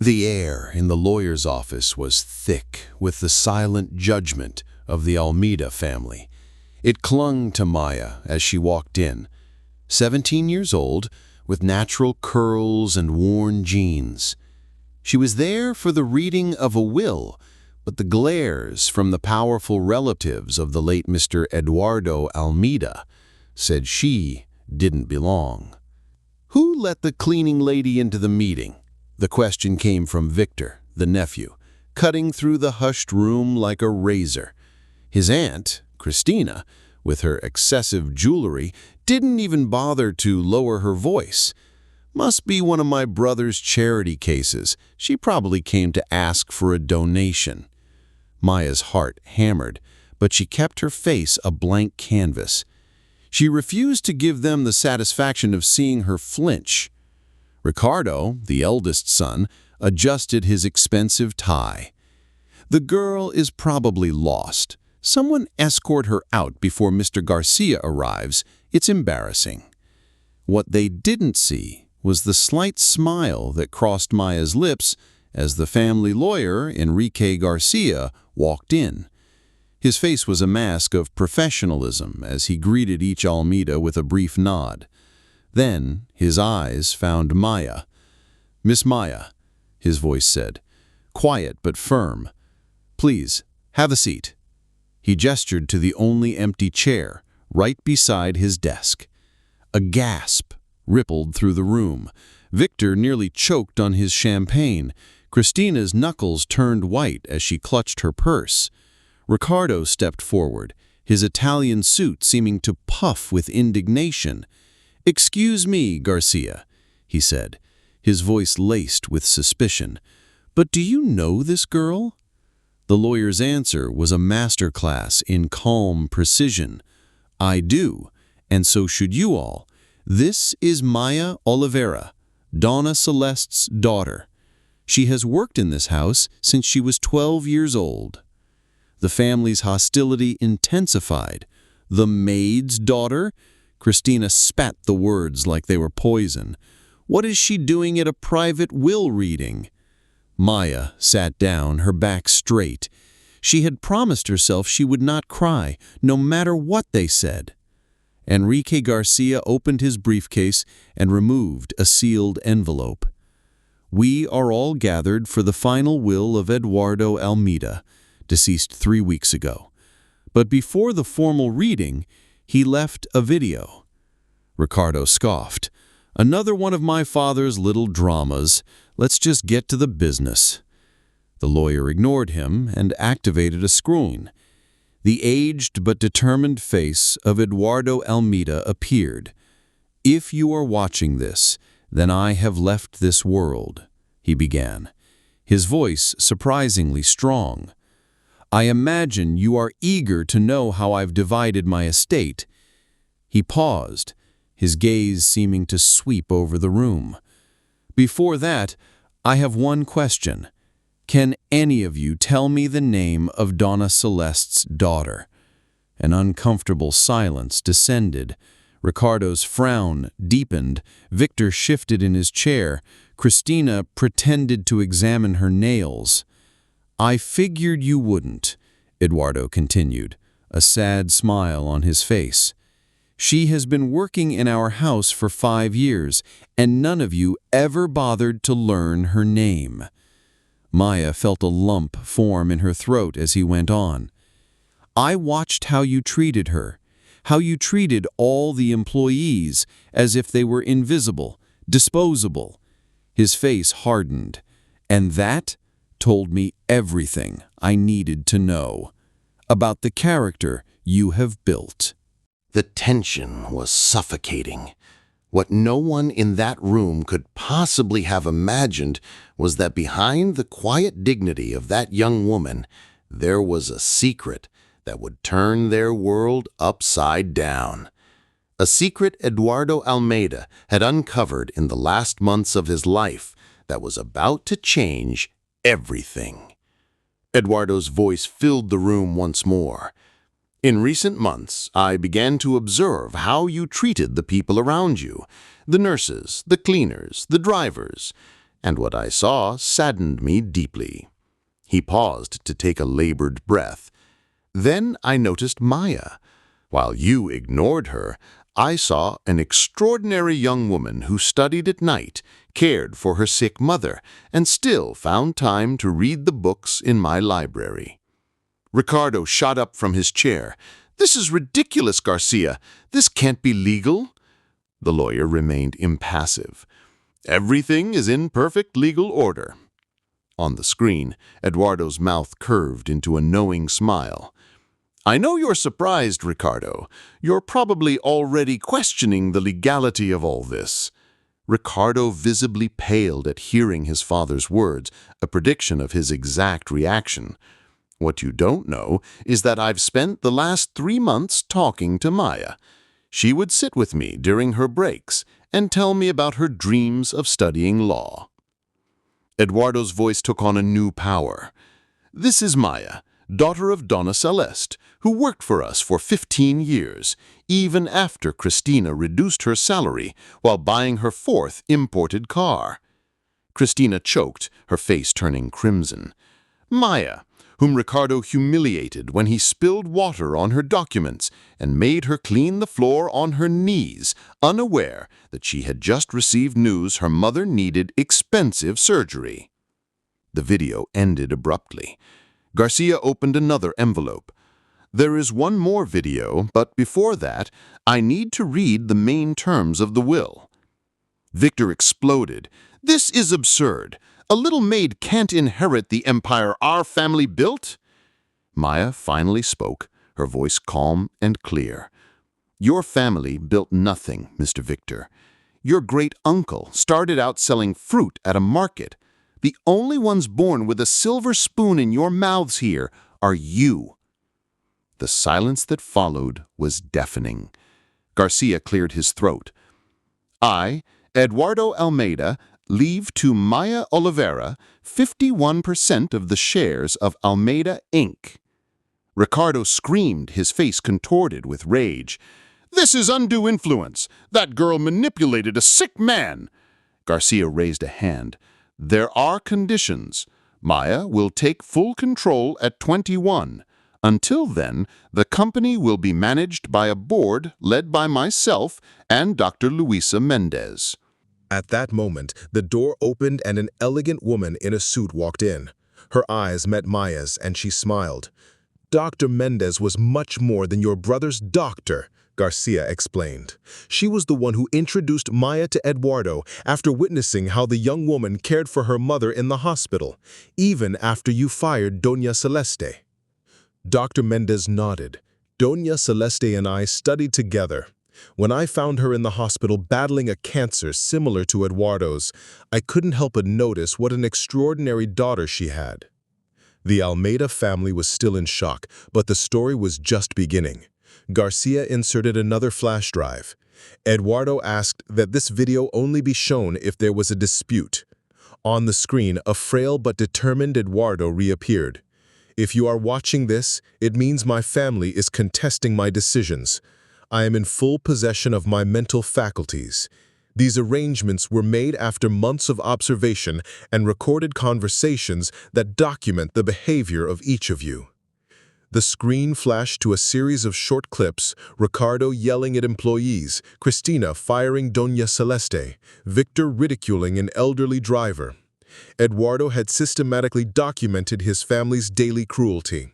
The air in the lawyer's office was thick with the silent judgment of the Almeida family. It clung to Maya as she walked in, 17 years old, with natural curls and worn jeans. She was there for the reading of a will, but the glares from the powerful relatives of the late Mr. Eduardo Almeida said she didn't belong. "Who let the cleaning lady into the meeting?" The question came from Victor, the nephew, cutting through the hushed room like a razor. His aunt, Christina, with her excessive jewelry, didn't even bother to lower her voice. "Must be one of my brother's charity cases. She probably came to ask for a donation." Maya's heart hammered, but she kept her face a blank canvas. She refused to give them the satisfaction of seeing her flinch. Ricardo, the eldest son, adjusted his expensive tie. "The girl is probably lost. Someone escort her out before Mr. Garcia arrives. It's embarrassing." What they didn't see was the slight smile that crossed Maya's lips as the family lawyer, Enrique Garcia, walked in. His face was a mask of professionalism as he greeted each Almeida with a brief nod. Then his eyes found Maya. "Miss Maya," his voice said, quiet but firm, "please, have a seat." He gestured to the only empty chair, right beside his desk. A gasp rippled through the room. Victor nearly choked on his champagne. Christina's knuckles turned white as she clutched her purse. Ricardo stepped forward, his Italian suit seeming to puff with indignation. "Excuse me, Garcia," he said, his voice laced with suspicion, "but do you know this girl?" The lawyer's answer was a masterclass in calm precision. "I do, and so should you all. This is Maya Oliveira, Donna Celeste's daughter. She has worked in this house since she was 12 years old." The family's hostility intensified. "The maid's daughter?" Christina spat the words like they were poison. "What is she doing at a private will reading?" Maya sat down, her back straight. She had promised herself she would not cry, no matter what they said. Enrique Garcia opened his briefcase and removed a sealed envelope. "We are all gathered for the final will of Eduardo Almeida, deceased 3 weeks ago. But before the formal reading, he left a video." Ricardo scoffed. "Another one of my father's little dramas. Let's just get to the business." The lawyer ignored him and activated a screen. The aged but determined face of Eduardo Almeida appeared. "If you are watching this, then I have left this world," he began, his voice surprisingly strong. "I imagine you are eager to know how I've divided my estate." He paused, his gaze seeming to sweep over the room. "Before that, I have one question. Can any of you tell me the name of Donna Celeste's daughter?" An uncomfortable silence descended. Ricardo's frown deepened. Victor shifted in his chair. Christina pretended to examine her nails. "I figured you wouldn't," Eduardo continued, a sad smile on his face. "She has been working in our house for 5 years, and none of you ever bothered to learn her name." Maya felt a lump form in her throat as he went on. "I watched how you treated her, how you treated all the employees as if they were invisible, disposable." His face hardened. "And that told me everything I needed to know about the character you have built." The tension was suffocating. What no one in that room could possibly have imagined was that behind the quiet dignity of that young woman, there was a secret that would turn their world upside down. A secret Eduardo Almeida had uncovered in the last months of his life that was about to change everything. Eduardo's voice filled the room once more. "In recent months, I began to observe how you treated the people around you, the nurses, the cleaners, the drivers. and what I saw saddened me deeply." He paused to take a labored breath. "Then I noticed Maya. While you ignored her, I saw an extraordinary young woman who studied at night, cared for her sick mother, and still found time to read the books in my library." Ricardo shot up from his chair. "This is ridiculous, Garcia. This can't be legal." The lawyer remained impassive. "Everything is in perfect legal order." On the screen, Eduardo's mouth curved into a knowing smile. "I know you're surprised, Ricardo. You're probably already questioning the legality of all this." Ricardo visibly paled at hearing his father's words, a prediction of his exact reaction. "What you don't know is that I've spent the last 3 months talking to Maya. She would sit with me during her breaks and tell me about her dreams of studying law." Eduardo's voice took on a new power. "This is Maya, daughter of Donna Celeste, who worked for us for 15 years, even after Christina reduced her salary while buying her 4th imported car." Christina choked, her face turning crimson. "Maya, whom Ricardo humiliated when he spilled water on her documents and made her clean the floor on her knees, unaware that she had just received news her mother needed expensive surgery." The video ended abruptly. Garcia opened another envelope. "There is one more video, but before that, I need to read the main terms of the will." Victor exploded. "This is absurd. A little maid can't inherit the empire our family built." Maya finally spoke, her voice calm and clear. "Your family built nothing, Mr. Victor. Your great-uncle started out selling fruit at a market. The only ones born with a silver spoon in your mouths here are you." The silence that followed was deafening. Garcia cleared his throat. "I, Eduardo Almeida, leave to Maya Oliveira 51% of the shares of Almeida, Inc." Ricardo screamed, his face contorted with rage. "This is undue influence. That girl manipulated a sick man." Garcia raised a hand. "There are conditions. Maya will take full control at 21. Until then, the company will be managed by a board led by myself and Dr. Luisa Mendez." At that moment, the door opened and an elegant woman in a suit walked in. Her eyes met Maya's and she smiled. "Dr. Mendez was much more than your brother's doctor," Garcia explained. "She was the one who introduced Maya to Eduardo after witnessing how the young woman cared for her mother in the hospital, even after you fired Doña Celeste." Dr. Mendez nodded. "Doña Celeste and I studied together. When I found her in the hospital battling a cancer similar to Eduardo's, I couldn't help but notice what an extraordinary daughter she had." The Almeida family was still in shock, but the story was just beginning. Garcia inserted another flash drive. Eduardo asked that this video only be shown if there was a dispute. On the screen, a frail but determined Eduardo reappeared. "If you are watching this, it means my family is contesting my decisions. I am in full possession of my mental faculties. These arrangements were made after months of observation and recorded conversations that document the behavior of each of you." The screen flashed to a series of short clips, Ricardo yelling at employees, Christina firing Doña Celeste, Victor ridiculing an elderly driver. Eduardo had systematically documented his family's daily cruelty.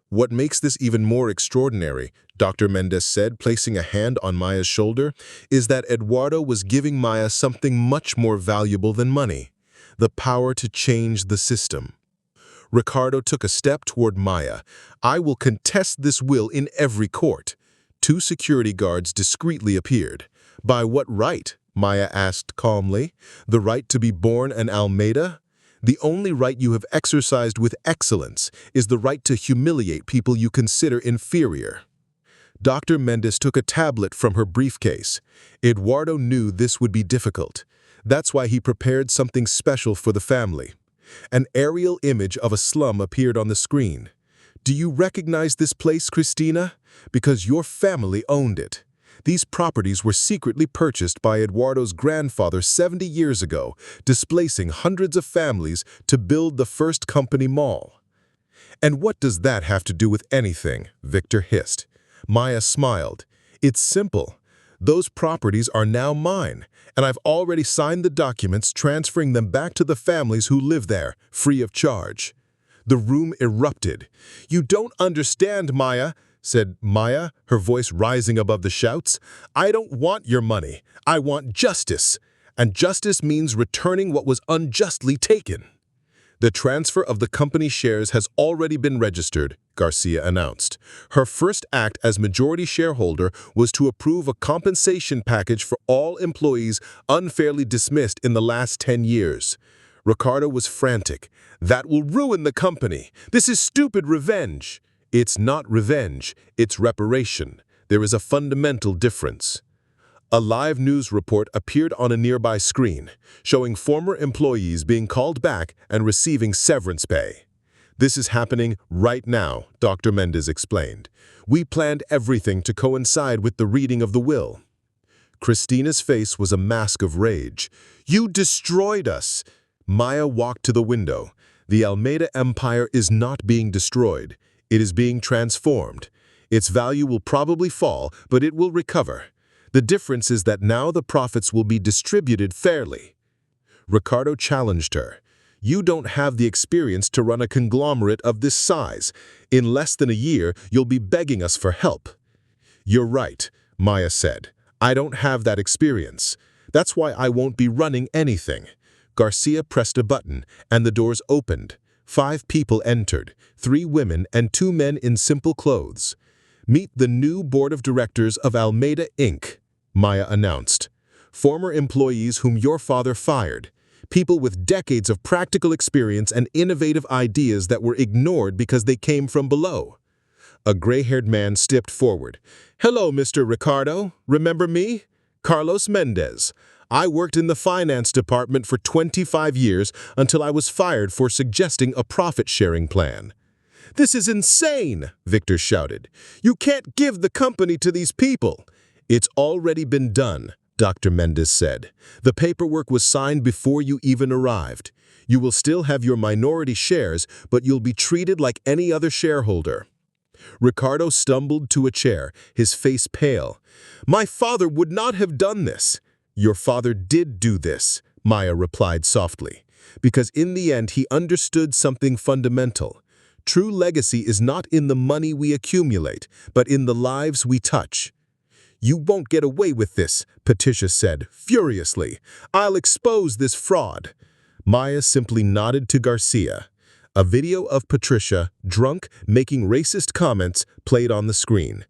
"What makes this even more extraordinary," Dr. Mendez said, placing a hand on Maya's shoulder, "is that Eduardo was giving Maya something much more valuable than money, the power to change the system." Ricardo took a step toward Maya. "I will contest this will in every court." 2 security guards discreetly appeared. "By what right?" Maya asked calmly. "The right to be born an Almeida? The only right you have exercised with excellence is the right to humiliate people you consider inferior." Dr. Mendez took a tablet from her briefcase. Eduardo knew this would be difficult. That's why he prepared something special for the family. An aerial image of a slum appeared on the screen. "Do you recognize this place, Christina? Because your family owned it. These properties were secretly purchased by Eduardo's grandfather 70 years ago, displacing hundreds of families to build the first company mall. "And what does that have to do with anything?" Victor hissed. Maya smiled. "It's simple. Those properties are now mine, and I've already signed the documents transferring them back to the families who live there, free of charge." The room erupted. "You don't understand, Maya," said Maya, her voice rising above the shouts. "I don't want your money. I want justice. And justice means returning what was unjustly taken." "The transfer of the company shares has already been registered," Garcia announced. Her first act as majority shareholder was to approve a compensation package for all employees unfairly dismissed in the last 10 years. Ricardo was frantic. "That will ruin the company. This is stupid revenge." "It's not revenge, it's reparation. There is a fundamental difference." A live news report appeared on a nearby screen, showing former employees being called back and receiving severance pay. "This is happening right now," Dr. Mendez explained. "We planned everything to coincide with the reading of the will." Christina's face was a mask of rage. "You destroyed us!" Maya walked to the window. "The Almeida Empire is not being destroyed. It is being transformed. Its value will probably fall, but it will recover. The difference is that now the profits will be distributed fairly." Ricardo challenged her. "You don't have the experience to run a conglomerate of this size. In less than a year, you'll be begging us for help." "You're right," Maya said. "I don't have that experience. That's why I won't be running anything." Garcia pressed a button, and the doors opened. 5 people entered, 3 women and 2 men in simple clothes. "Meet the new board of directors of Almeida Inc., Maya announced. "Former employees whom your father fired. People with decades of practical experience and innovative ideas that were ignored because they came from below." A gray-haired man stepped forward. "Hello, Mr. Ricardo. Remember me? Carlos Mendez. I worked in the finance department for 25 years until I was fired for suggesting a profit-sharing plan." "This is insane!" Victor shouted. "You can't give the company to these people." "It's already been done," Dr. Mendez said. "The paperwork was signed before you even arrived. You will still have your minority shares, but you'll be treated like any other shareholder." Ricardo stumbled to a chair, his face pale. "My father would not have done this." "Your father did do this," Maya replied softly, "because in the end he understood something fundamental. True legacy is not in the money we accumulate, but in the lives we touch." "You won't get away with this," Patricia said, furiously. "I'll expose this fraud." Maya simply nodded to Garcia. A video of Patricia, drunk, making racist comments, played on the screen.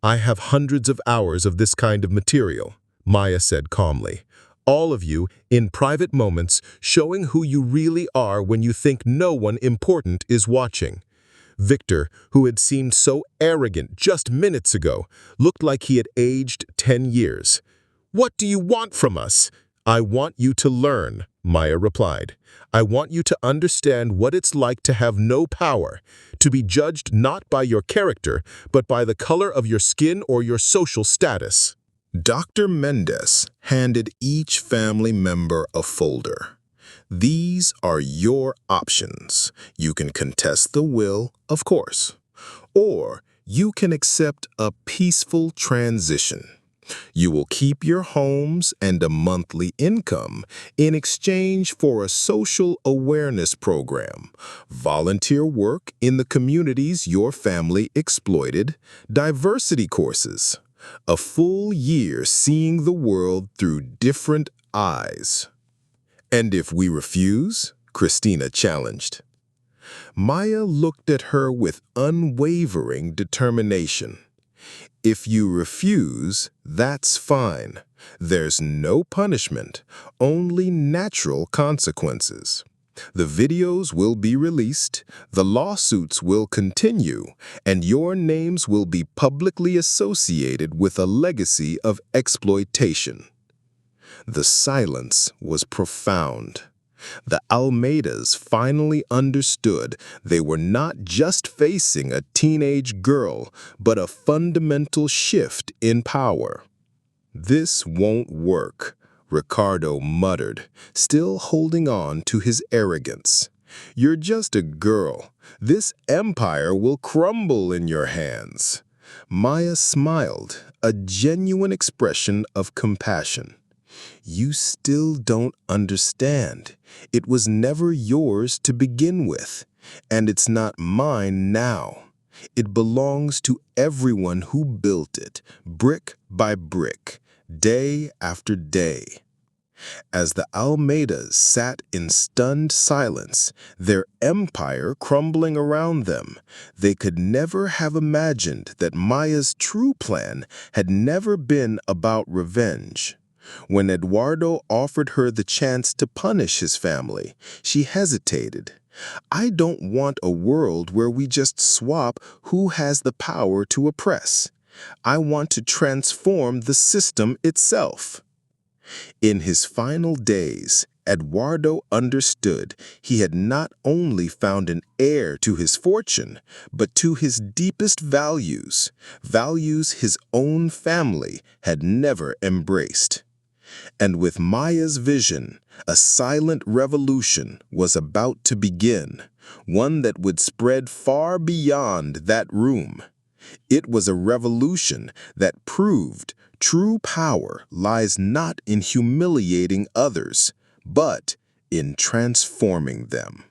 "I have hundreds of hours of this kind of material," Maya said calmly. "All of you, in private moments, showing who you really are when you think no one important is watching." Victor, who had seemed so arrogant just minutes ago, looked like he had aged 10 years. "What do you want from us?" "I want you to learn," Maya replied. "I want you to understand what it's like to have no power, to be judged not by your character, but by the color of your skin or your social status." Dr. Mendez handed each family member a folder. "These are your options. You can contest the will, of course, or you can accept a peaceful transition. You will keep your homes and a monthly income in exchange for a social awareness program, volunteer work in the communities your family exploited, diversity courses, a full year seeing the world through different eyes." "And if we refuse?" Christina challenged. Maya looked at her with unwavering determination. "If you refuse, that's fine. There's no punishment, only natural consequences. The videos will be released, the lawsuits will continue, and your names will be publicly associated with a legacy of exploitation." The silence was profound. The Almeidas finally understood they were not just facing a teenage girl, but a fundamental shift in power. "This won't work," Ricardo muttered, still holding on to his arrogance. "You're just a girl. This empire will crumble in your hands." Maya smiled, a genuine expression of compassion. "You still don't understand. It was never yours to begin with, and it's not mine now. It belongs to everyone who built it, brick by brick, day after day." As the Almeidas sat in stunned silence, their empire crumbling around them, they could never have imagined that Maya's true plan had never been about revenge. When Eduardo offered her the chance to punish his family, she hesitated. "I don't want a world where we just swap who has the power to oppress. I want to transform the system itself." In his final days, Eduardo understood he had not only found an heir to his fortune, but to his deepest values, values his own family had never embraced. And with Maya's vision, a silent revolution was about to begin, one that would spread far beyond that room. It was a revolution that proved true power lies not in humiliating others, but in transforming them.